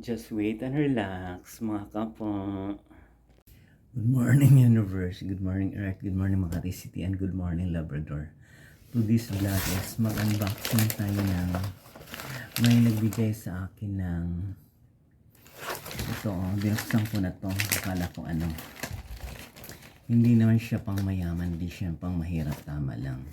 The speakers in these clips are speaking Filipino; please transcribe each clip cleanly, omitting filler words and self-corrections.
Just wait and relax, mga kapo. Good morning, universe. Good morning, earth. Good morning, Makati City. And good morning, Labrador. To this vlog is mag-unboxing tayo ng may nagbigay sa akin ng ito, binuksan ko na to. Akala ko ano. Hindi naman siya pang mayaman, hindi siya pang mahirap, tama lang.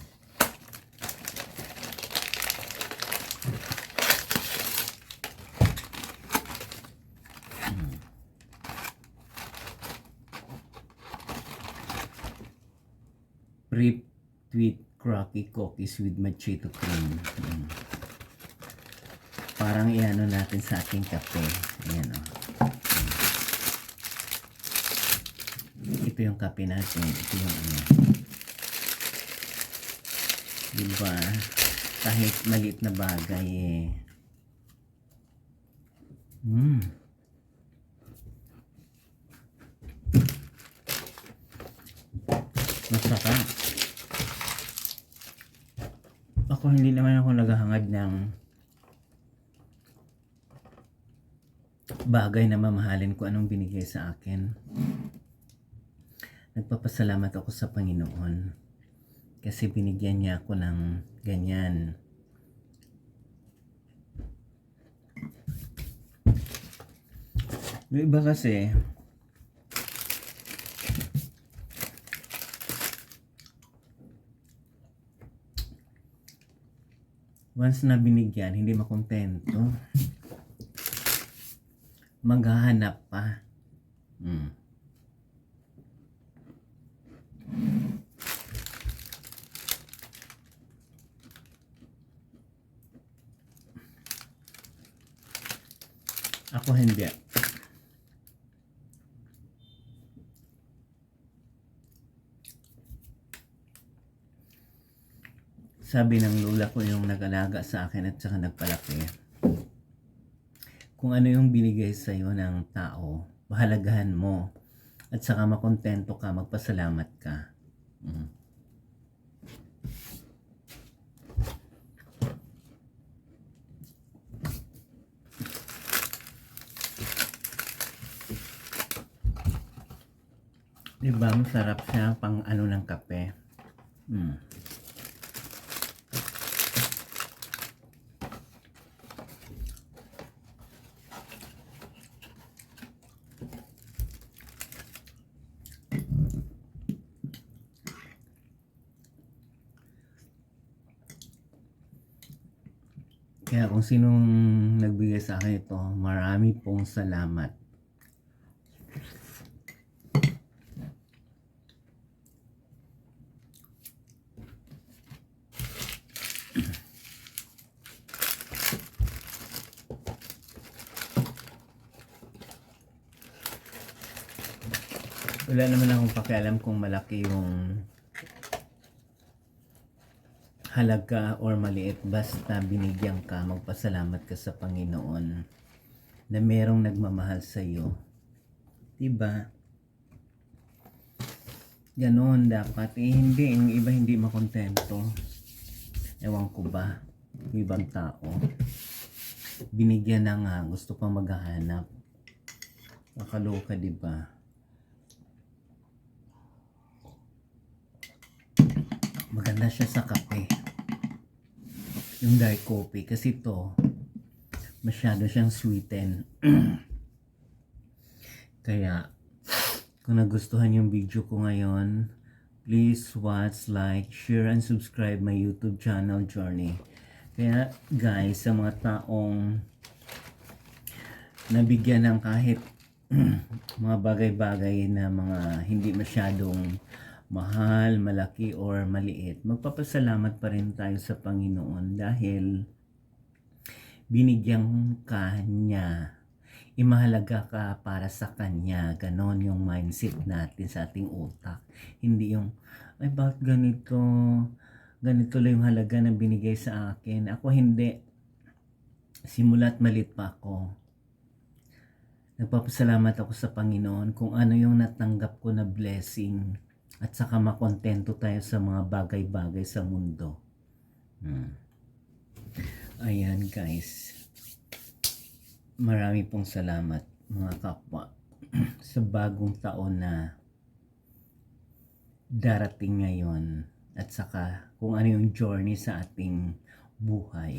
Pre-tweet crocky cookies with machito cream. Parang iano natin sa ating kape. Ayan o. Ito yung kape natin. Ito yung ano. Diba? Kahit maliit na bagay eh. Masarap. Ako hindi naman ako naghahangad ng bagay na mamahalin ko anong binigay sa akin. Nagpapasalamat ako sa Panginoon kasi binigyan niya ako ng ganyan. Yung iba kasi once na binigyan, hindi makontento. Maghahanap pa. Ako hindi. Sabi ng lola ko yung nag-alaga sa akin at saka nagpalaki. Kung ano yung binigay sa iyo ng tao, pahalagahan mo at saka makontento ka, magpasalamat ka. Diba, masarap siya pang ano ng kape. Kaya kung sinong nagbigay sa akin ito, marami pong salamat. Wala naman akong pakialam kung malaki yung halaga or maliit, basta binigyan ka, magpasalamat ka sa Panginoon na merong nagmamahal sa iyo. Diba? Ganon dapat. Hindi, yung iba hindi makontento. Ewan ko ba, ibang tao. Binigyan na nga, gusto pang maghahanap. Nakaloka, diba? Maganda siya sa kape. Yung dark coffee. Kasi ito, masyado siyang sweeten. Kaya, kung nagustuhan yung video ko ngayon, please watch, like, share, and subscribe my YouTube channel, Journey. Kaya, guys, sa mga taong nabigyan ng kahit mga bagay-bagay na mga hindi masyadong mahal, malaki, or maliit, magpapasalamat pa rin tayo sa Panginoon dahil binigyan ka niya. Imahalaga ka para sa Kanya. Ganon yung mindset natin sa ating utak. Hindi yung, ay bakit ganito? Ganito lang yung halaga na binigay sa akin. Ako hindi. Simula't malit pa ako. Nagpapasalamat ako sa Panginoon kung ano yung natanggap ko na blessing. At saka makontento tayo sa mga bagay-bagay sa mundo. Ayan guys. Marami pong salamat mga kapwa sa bagong taon na darating ngayon at saka kung ano yung journey sa ating buhay.